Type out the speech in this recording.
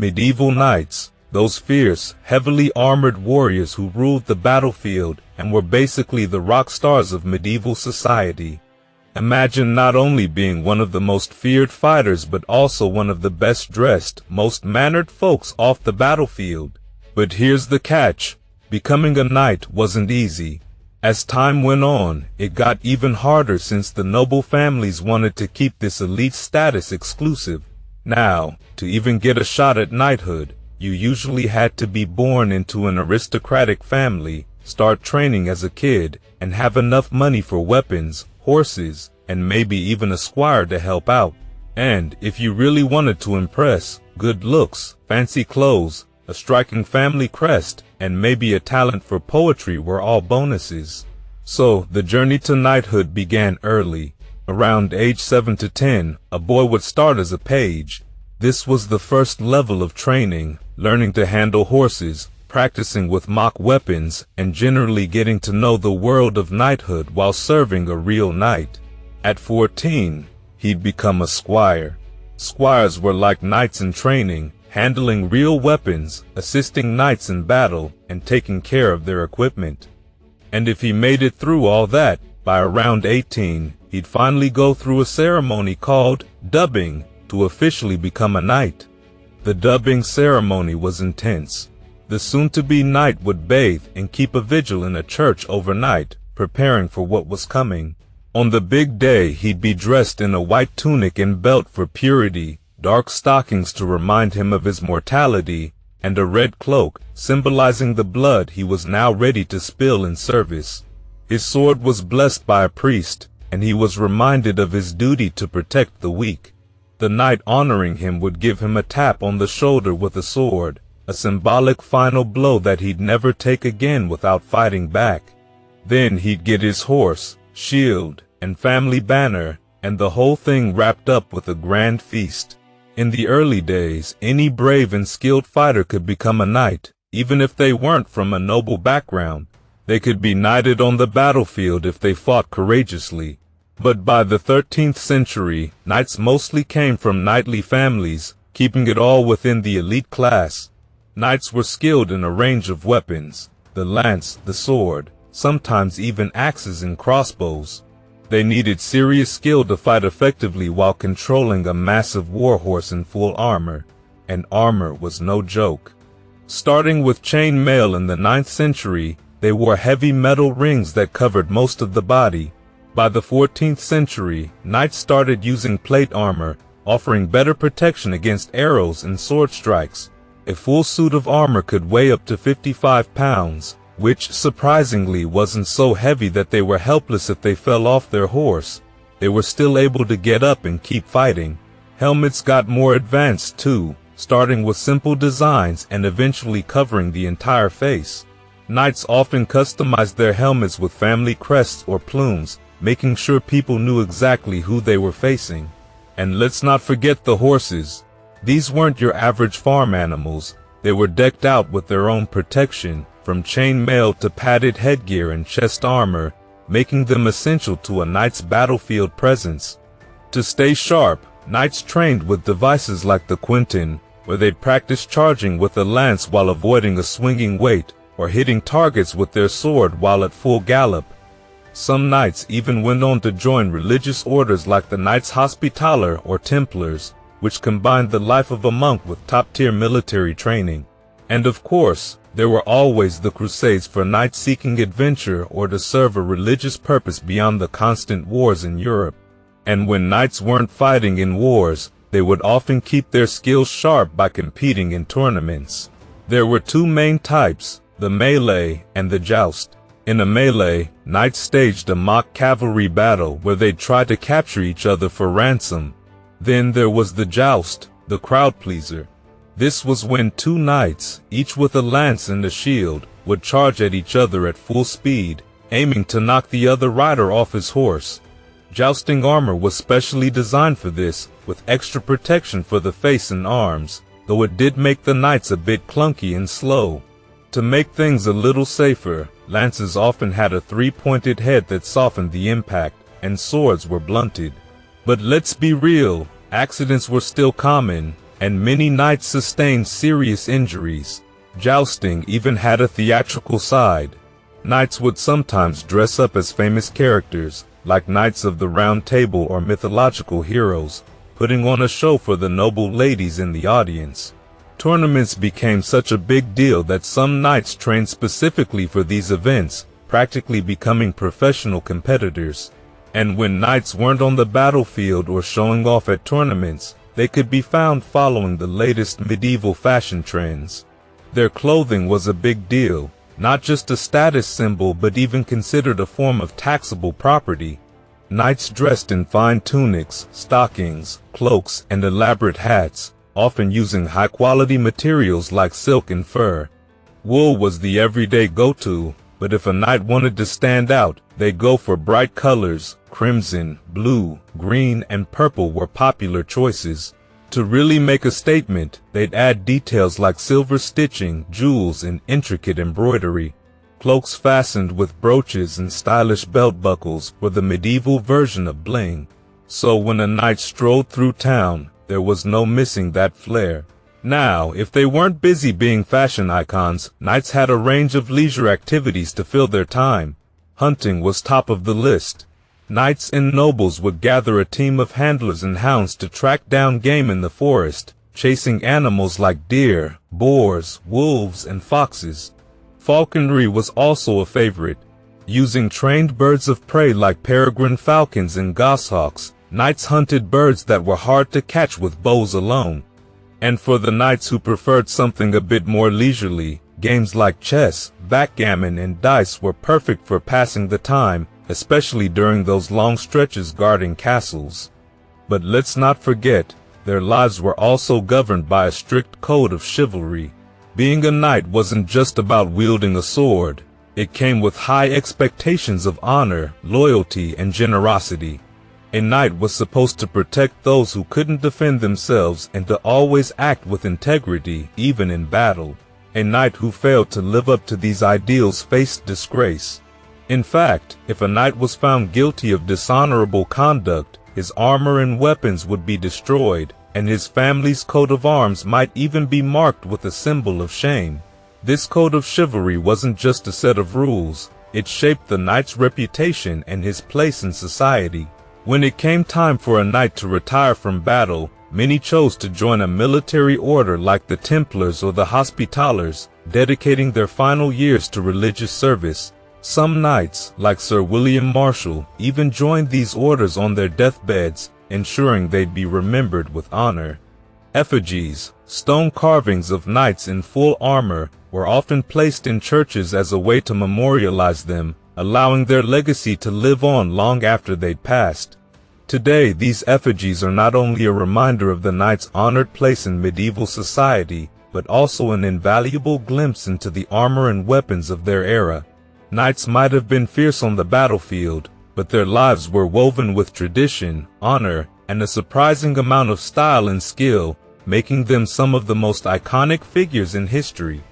Medieval knights, those fierce, heavily armored warriors who ruled the battlefield and were basically the rock stars of medieval society. Imagine not only being one of the most feared fighters but also one of the best dressed, most mannered folks off the battlefield. But here's the catch: becoming a knight wasn't easy. As time went on, it got even harder since the noble families wanted to keep this elite status exclusive. Now, to even get a shot at knighthood, you usually had to be born into an aristocratic family, start training as a kid, and have enough money for weapons, horses, and maybe even a squire to help out. And if you really wanted to impress, good looks, fancy clothes, a striking family crest, and maybe a talent for poetry were all bonuses. So, the journey to knighthood began early. Around age 7 to 10, a boy would start as a page. This was the first level of training, learning to handle horses, practicing with mock weapons, and generally getting to know the world of knighthood while serving a real knight. At 14, he'd become a squire. Squires were like knights in training, handling real weapons, assisting knights in battle, and taking care of their equipment. And if he made it through all that, by around 18, he'd finally go through a ceremony called dubbing to officially become a knight. The dubbing ceremony was intense. The soon-to-be knight would bathe and keep a vigil in a church overnight, preparing for what was coming. On the big day, he'd be dressed in a white tunic and belt for purity, dark stockings to remind him of his mortality, and a red cloak, symbolizing the blood he was now ready to spill in service. His sword was blessed by a priest, and he was reminded of his duty to protect the weak. The knight honoring him would give him a tap on the shoulder with a sword, a symbolic final blow that he'd never take again without fighting back. Then he'd get his horse, shield, and family banner, and the whole thing wrapped up with a grand feast. In the early days, any brave and skilled fighter could become a knight, even if they weren't from a noble background. They could be knighted on the battlefield if they fought courageously. But by the 13th century, knights mostly came from knightly families, keeping it all within the elite class. Knights were skilled in a range of weapons: the lance, the sword, sometimes even axes and crossbows. They needed serious skill to fight effectively while controlling a massive warhorse in full armor. And armor was no joke. Starting with chain mail in the 9th century, they wore heavy metal rings that covered most of the body. By the 14th century, knights started using plate armor, offering better protection against arrows and sword strikes. A full suit of armor could weigh up to 55 pounds, which surprisingly wasn't so heavy that they were helpless if they fell off their horse. They were still able to get up and keep fighting. Helmets got more advanced too, starting with simple designs and eventually covering the entire face. Knights often customized their helmets with family crests or plumes, making sure people knew exactly who they were facing. And let's not forget the horses. These weren't your average farm animals. They were decked out with their own protection, from chain mail to padded headgear and chest armor, making them essential to a knight's battlefield presence. To stay sharp, knights trained with devices like the quinton, where they'd practice charging with a lance while avoiding a swinging weight, or hitting targets with their sword while at full gallop. Some knights even went on to join religious orders like the Knights Hospitaller or Templars, which combined the life of a monk with top-tier military training. And of course, there were always the crusades for knights seeking adventure or to serve a religious purpose beyond the constant wars in Europe. And when knights weren't fighting in wars, they would often keep their skills sharp by competing in tournaments. There were two main types, the melee and the joust. In a melee, knights staged a mock cavalry battle where they'd try to capture each other for ransom. Then there was the joust, the crowd pleaser. This was when two knights, each with a lance and a shield, would charge at each other at full speed, aiming to knock the other rider off his horse. Jousting armor was specially designed for this, with extra protection for the face and arms, though it did make the knights a bit clunky and slow. To make things a little safer, lances often had a three-pointed head that softened the impact, and swords were blunted. But let's be real, accidents were still common. and many knights sustained serious injuries. Jousting even had a theatrical side. Knights would sometimes dress up as famous characters, like Knights of the Round Table or mythological heroes, putting on a show for the noble ladies in the audience. Tournaments became such a big deal that some knights trained specifically for these events, practically becoming professional competitors. And when knights weren't on the battlefield or showing off at tournaments, they could be found following the latest medieval fashion trends. Their clothing was a big deal, not just a status symbol but even considered a form of taxable property. Knights dressed in fine tunics, stockings, cloaks, and elaborate hats, often using high-quality materials like silk and fur. Wool was the everyday go-to, but if a knight wanted to stand out, they'd go for bright colors. Crimson, blue, green, and purple were popular choices. To really make a statement, they'd add details like silver stitching, jewels, and intricate embroidery. Cloaks fastened with brooches and stylish belt buckles were the medieval version of bling. So when a knight strolled through town, there was no missing that flair. Now, if they weren't busy being fashion icons, knights had a range of leisure activities to fill their time. Hunting was top of the list. Knights and nobles would gather a team of handlers and hounds to track down game in the forest, chasing animals like deer, boars, wolves, and foxes. Falconry was also a favorite. Using trained birds of prey like peregrine falcons and goshawks, knights hunted birds that were hard to catch with bows alone. And for the knights who preferred something a bit more leisurely, games like chess, backgammon, and dice were perfect for passing the time, especially during those long stretches guarding castles. But let's not forget, their lives were also governed by a strict code of chivalry. Being a knight wasn't just about wielding a sword. It came with high expectations of honor, loyalty, and generosity. A knight was supposed to protect those who couldn't defend themselves and to always act with integrity, even in battle. A knight who failed to live up to these ideals faced disgrace. In fact, if a knight was found guilty of dishonorable conduct, his armor and weapons would be destroyed, and his family's coat of arms might even be marked with a symbol of shame. This code of chivalry wasn't just a set of rules, it shaped the knight's reputation and his place in society. When it came time for a knight to retire from battle, many chose to join a military order like the Templars or the Hospitallers, dedicating their final years to religious service. Some knights, like Sir William Marshall, even joined these orders on their deathbeds, ensuring they'd be remembered with honor. Effigies, stone carvings of knights in full armor, were often placed in churches as a way to memorialize them, allowing their legacy to live on long after they'd passed. Today, these effigies are not only a reminder of the knight's honored place in medieval society, but also an invaluable glimpse into the armor and weapons of their era. Knights might have been fierce on the battlefield, but their lives were woven with tradition, honor, and a surprising amount of style and skill, making them some of the most iconic figures in history.